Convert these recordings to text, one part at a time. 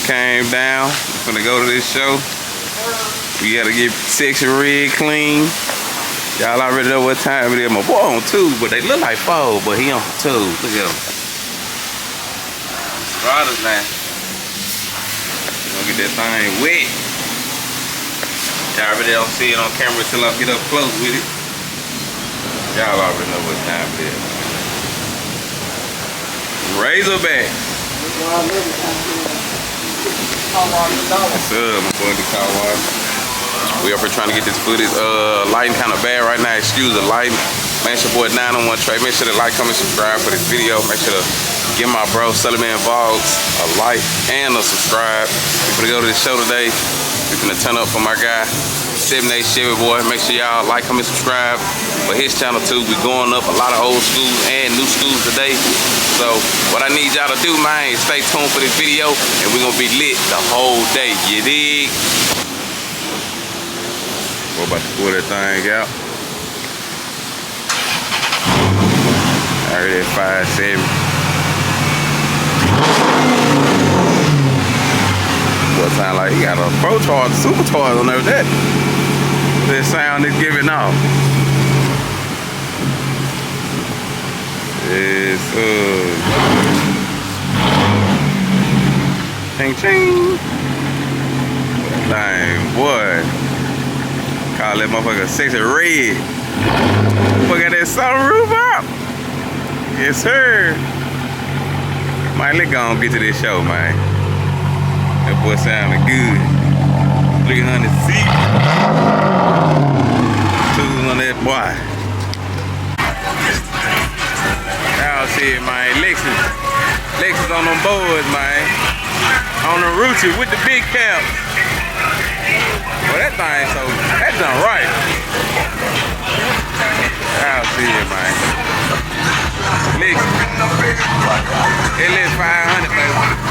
came down. We're gonna go to this show. We gotta get section red clean. Y'all already know what time it is. My boy on 2, but they look like 4, but he on 2. Look at him. Riders now. Gonna get that thing wet. Y'all already don't see it on camera until I get up close with it. Y'all already know what time it is. Razorback. What's up, my boy, the car wash. We up here trying to get this footage. Lighting kind of bad right now. Excuse the lighting. Man, it's your boy 901 Trey. Make sure to like, comment, subscribe for this video. Make sure to give my bro SULLYMAN Vlogs a like and a subscribe. We're gonna go to the show today. We're gonna turn up for my guy 78CHEVYBOI. Make sure y'all like, comment, subscribe for his channel too. We're going up a lot of old schools and new schools today. So what I need y'all to do, man, is stay tuned for this video, and we're gonna be lit the whole day. You dig? We're about to pull that thing out. Already at 5.7. What sound like he got a pro charge, super charge on there with that. This sound is giving off. It's ching ching. Dang boy. Call that motherfucker sexy red. Look at that sunroof up. Yes sir. Man, let's go and get to this show, man. That boy sounding good. 300 seat. Tools on that boy. Y'all see it, man. Lexus on them boards, man. On the Rucci with the big cap. Well, that thing, so that's done right. Y'all see it, man. Lexus. It lives 500, baby.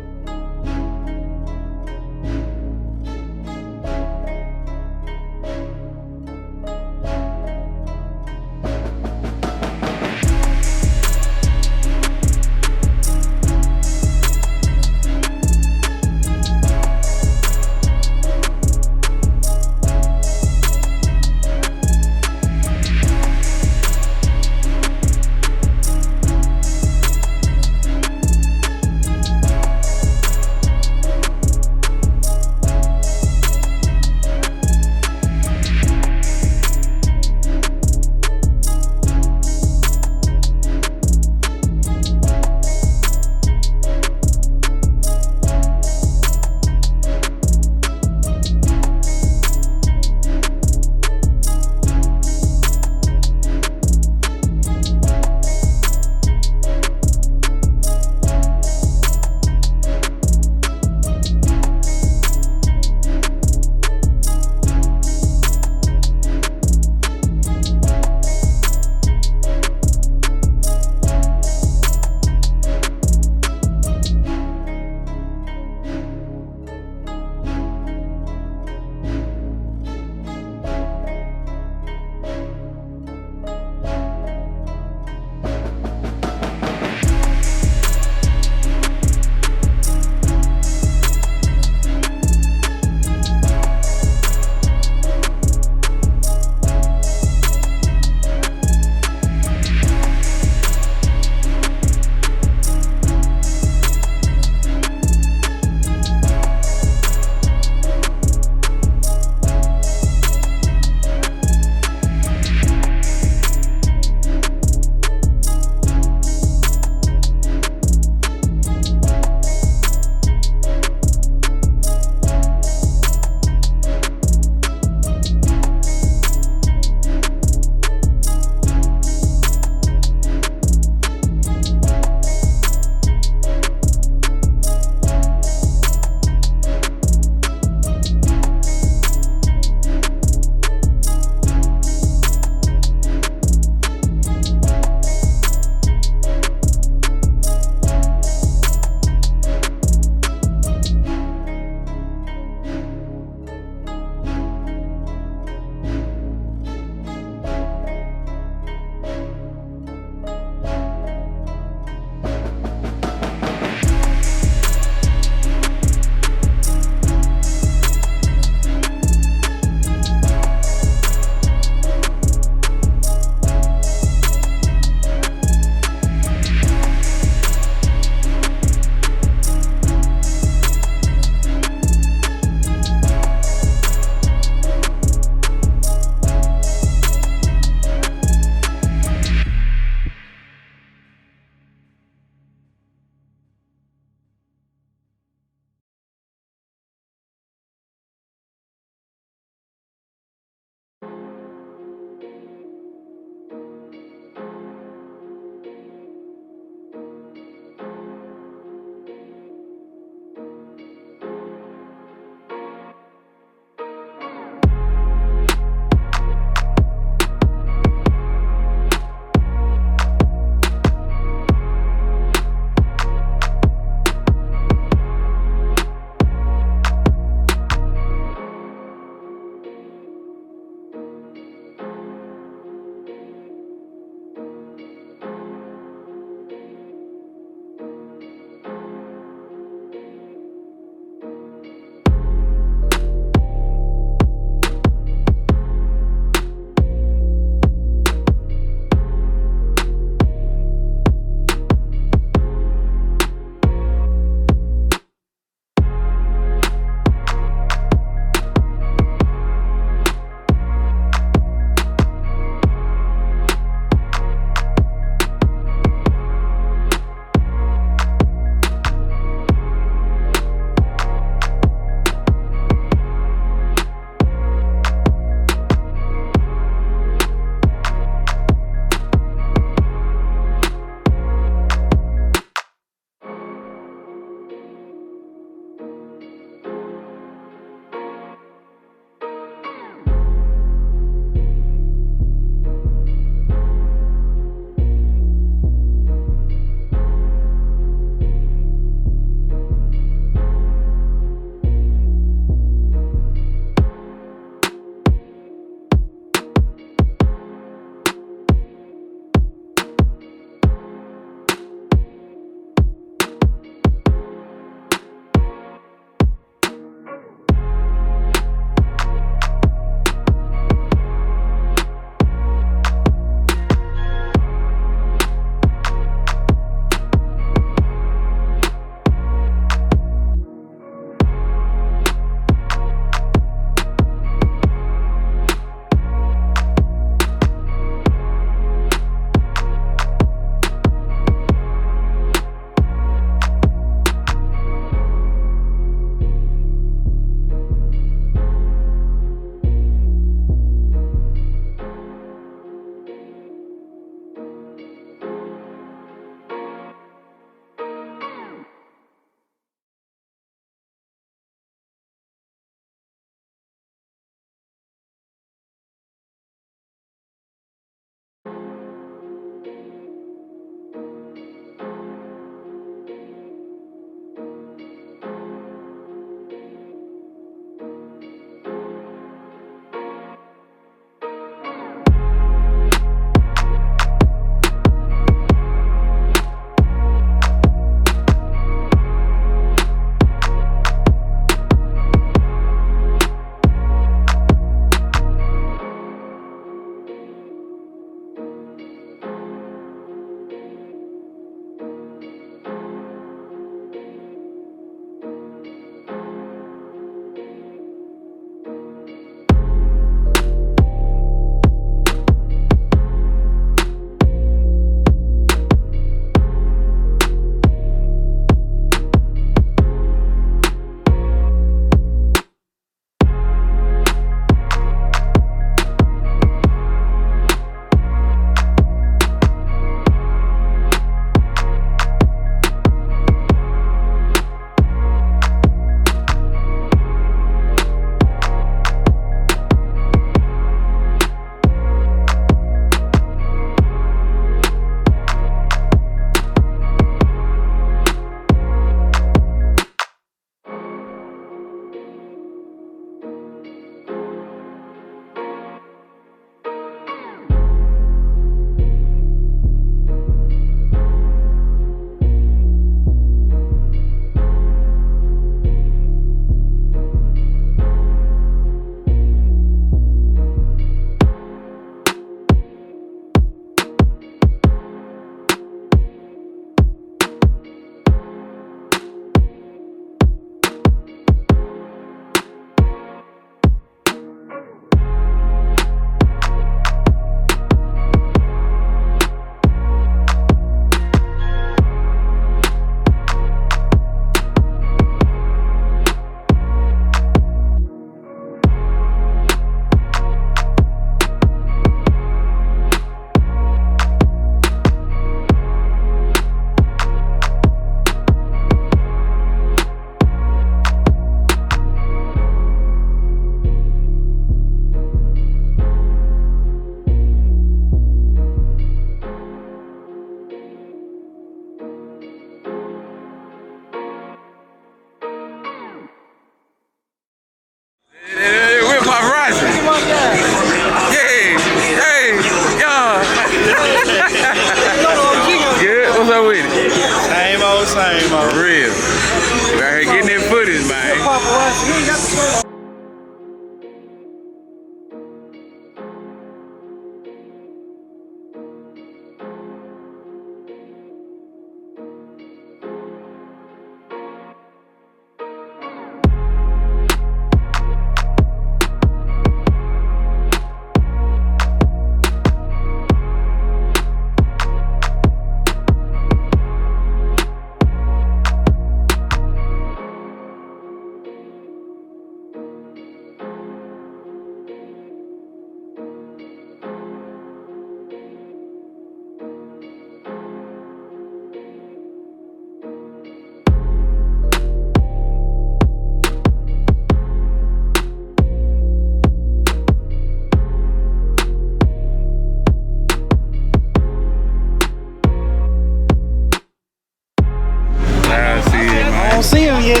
See him yet.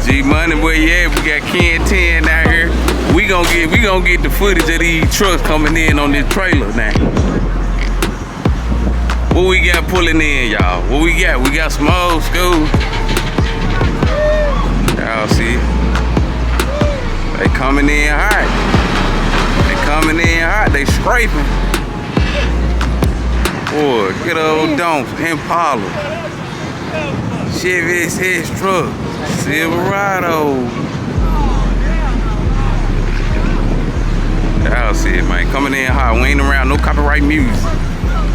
G Money, where you at? We got Ken 10 out here. We gonna get the footage of these trucks coming in on this trailer now. What we got pulling in, y'all? What we got? We got some old school. Y'all see? They coming in hot. They coming in hot. They scraping. Boy, good old Donk, Impala. Chevy SS truck, Silverado. Y'all see it, man. Coming in hot. We ain't around no copyright music.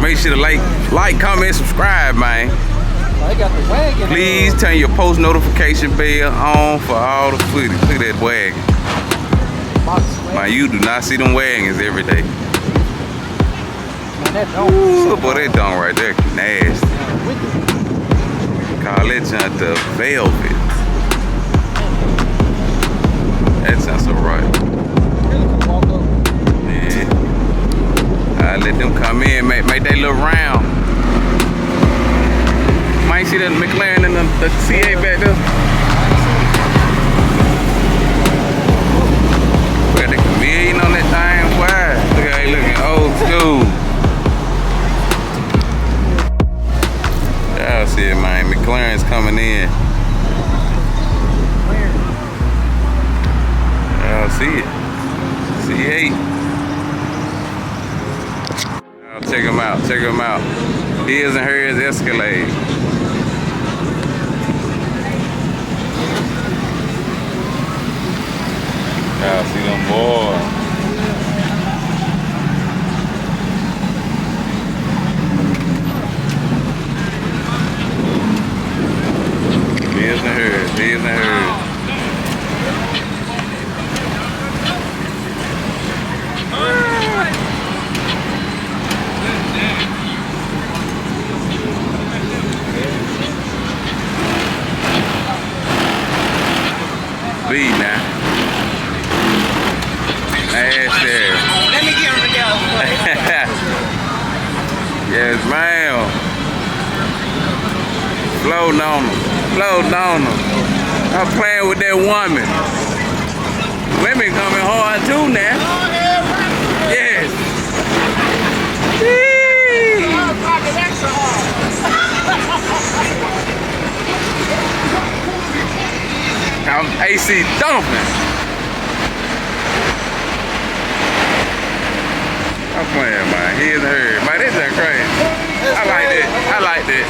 Make sure to like, comment, subscribe, man. Please turn your post notification bell on for all the footage. Look at that wagon. Man, you do not see them wagons every day. Ooh, boy, that dog right there, nasty. Call that junk the velvet. That sounds so right. Yeah. I let them come in, make that little round. Might see that McLaren and the CA back there. We got the chameleon on that thing. Why? Look how he looking old school. Y'all see it, man. McLaren's coming in. Y'all see it. C8. Y'all check them out. Check them out. His and hers Escalade. Y'all see them boys. His and hers, his and hers. Speed now. Nice there. Let me get him together. Yes, ma'am. Floating on them. Floating on them. I'm playing with that woman. Women coming hard too now. Yes. I'm AC dumping. I'm playing, man. His and hers. Man, this is crazy. I like that. I like that.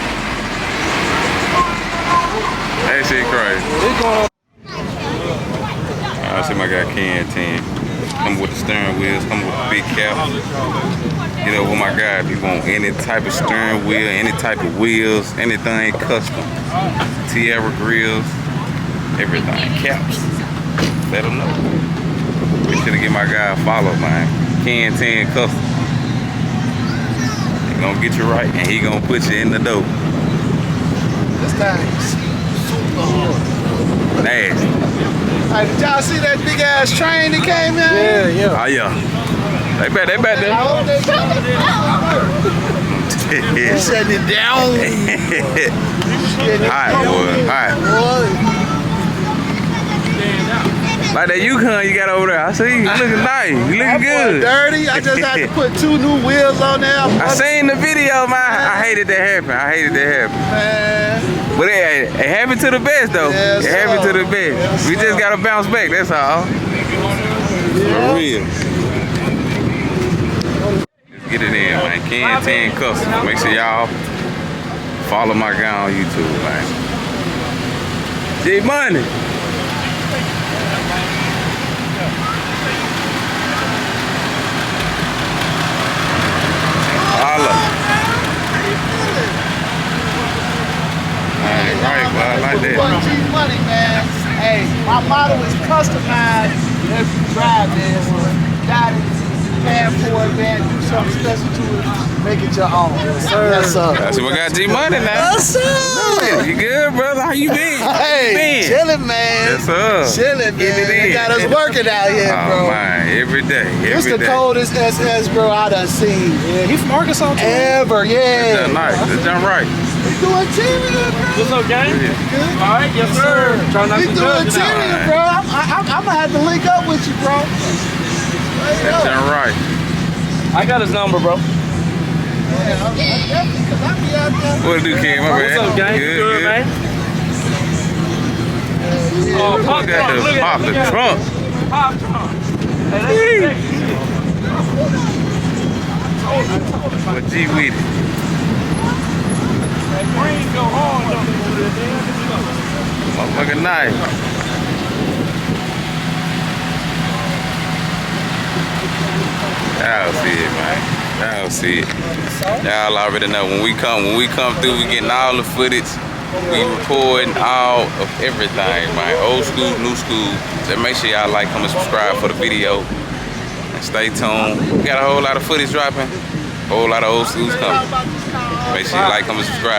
That shit crazy. I see my guy Ken 10. Come with the steering wheels, come with the big cap. Get over my guy if you want any type of steering wheel, any type of wheels, anything custom. Tierra grills, everything. Caps. Let them know. Be sure to give my guy a follow, man. Ken 10 Custom. He gonna get you right and he gonna put you in the dough. This guy's super hard. Nasty. Hey, did y'all see that big ass train that came in? Yeah, yeah. Oh yeah. They back there. He's shutting it down. Alright, boy. Alright. Like that Yukon you got over there. I see you looking nice. You looking good. Dirty. I just had to put 2 new wheels on there. I seen the video, man. I hated that happen. Man. But it happened to the best though. Yes, it happened sir. to the best. Yes, we just gotta bounce back. That's all. For real. Get it in, man. Ken 10 Custom. Make sure y'all follow my guy on YouTube, man. G Money. Holla. Right, well, I like that. G Money, man. Hey, my motto is customize as you drive this. Got it. Paying for it, man. Do something special to it. Make it your own. Yes, sir. Yes, sir. That's what we got G Money now. Yes, sir. You good, brother? How you been? Hey, chillin', man. Yes, sir. Chillin', man. They got us working out here, bro. Oh, man. Every day. It's the coldest SS, bro, I done seen. Yeah, he from Arkansas too. Ever, yeah. That's nice. That's done right. You doing interior, bro? What's up, gang? Good. All right, yes, sir. Try not You to doing judge now. interior, bro? I'm gonna have to link up with you, bro. That's done right. I got his number, bro. Yeah, I definitely, because I be out there. What do, Ken? My What's bad. up, gang? Good, man. Oh, pop Look at trunk. the pop the trunk. Pop trunk. Hey, that's What G with it? that green go hard, though. Motherfucking nice. Y'all see it, man. Y'all see it. Y'all already know when we come through, we getting all the footage. We recording all of everything, man. Old school, new school. So make sure y'all like, comment, subscribe for the video. And stay tuned. We got a whole lot of footage dropping. A whole lot of old schools coming. Make sure you like, comment, subscribe.